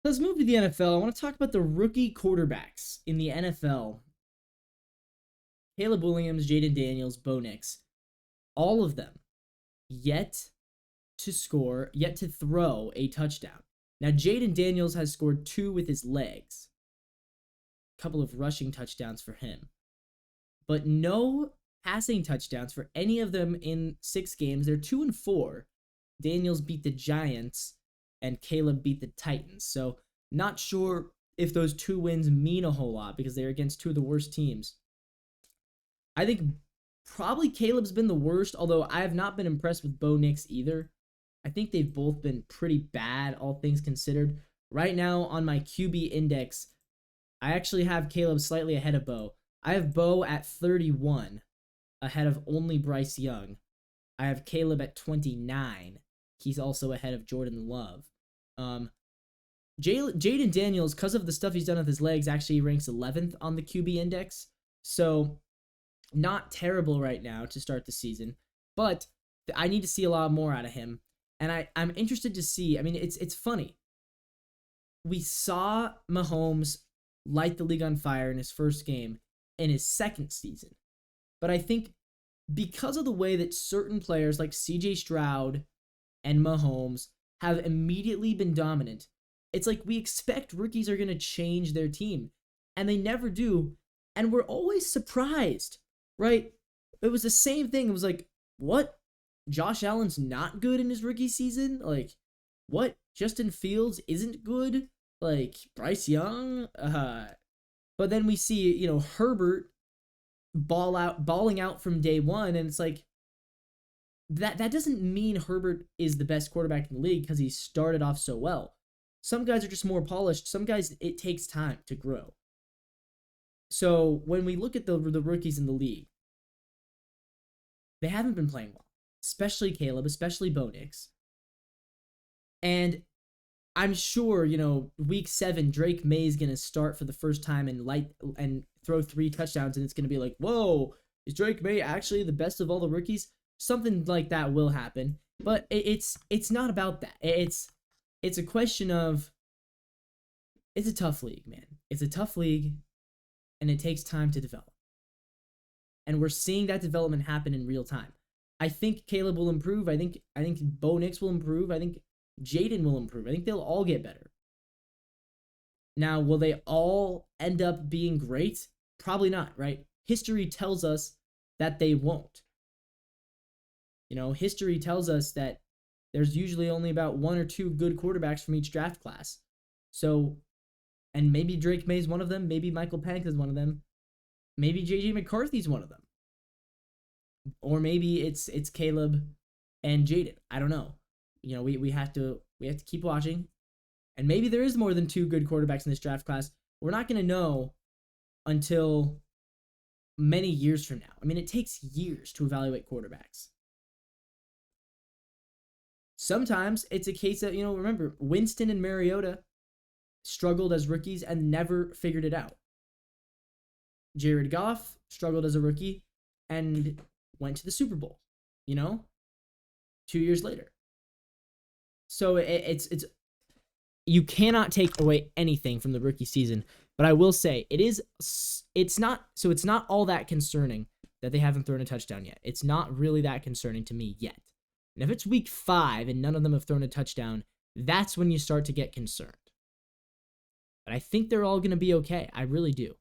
Let's move to the NFL. I want to talk about the rookie quarterbacks in the NFL. Caleb Williams, Jayden Daniels, Bo Nix. All of them yet to score, yet to throw a touchdown. Now, Jayden Daniels has scored 2 with his legs. A couple of rushing touchdowns for him. But no passing touchdowns for any of them in 6 games. They're 2-4. Daniels beat the Giants, and Caleb beat the Titans. So, not sure if those 2 wins mean a whole lot because they're against 2 of the worst teams. I think probably Caleb's been the worst, although I have not been impressed with Bo Nix either. I think they've both been pretty bad, all things considered. Right now on my QB index, I actually have Caleb slightly ahead of Bo. I have Bo at 31, ahead of only Bryce Young. I have Caleb at 29. He's also ahead of Jordan Love. Jayden Daniels, because of the stuff he's done with his legs, actually ranks 11th on the QB index. So, not terrible right now to start the season. But I need to see a lot more out of him. And I'm interested to see. I mean, it's funny. We saw Mahomes light the league on fire in his first game in his second season. But I think because of the way that certain players like CJ Stroud and Mahomes have immediately been dominant, it's like we expect rookies are going to change their team. And they never do. And we're always surprised, right? It was the same thing. It was like, what? Josh Allen's not good in his rookie season? Like, what? Justin Fields isn't good? Like, Bryce Young? But then we see, Herbert balling out from day one, and it's like, that doesn't mean Herbert is the best quarterback in the league because he started off so well. Some guys are just more polished. Some guys, it takes time to grow. So when we look at the rookies in the league, they haven't been playing well, especially Caleb, especially Bo Nix. And I'm sure, week 7, Drake May is going to start for the first time and throw 3 touchdowns, and it's going to be like, whoa, is Drake May actually the best of all the rookies? Something like that will happen, but it's not about that. It's a question of, it's a tough league, man. It's a tough league, and it takes time to develop. And we're seeing that development happen in real time. I think Caleb will improve. I think Bo Nix will improve. I think Jayden will improve. I think they'll all get better. Now, will they all end up being great? Probably not, right? History tells us that they won't. History tells us that there's usually only about 1 or 2 good quarterbacks from each draft class. So, and maybe Drake May's one of them. Maybe Michael Penix is one of them. Maybe J.J. McCarthy's one of them. Or maybe it's Caleb and Jayden. I don't know. We have to keep watching. And maybe there is more than 2 good quarterbacks in this draft class. We're not going to know until many years from now. I mean, it takes years to evaluate quarterbacks. Sometimes it's a case of, remember, Winston and Mariota struggled as rookies and never figured it out. Jared Goff struggled as a rookie and went to the Super Bowl, 2 years later. So it's you cannot take away anything from the rookie season, but I will say it's not all that concerning that they haven't thrown a touchdown yet. It's not really that concerning to me yet. And if it's week 5 and none of them have thrown a touchdown, that's when you start to get concerned. But I think they're all going to be okay. I really do.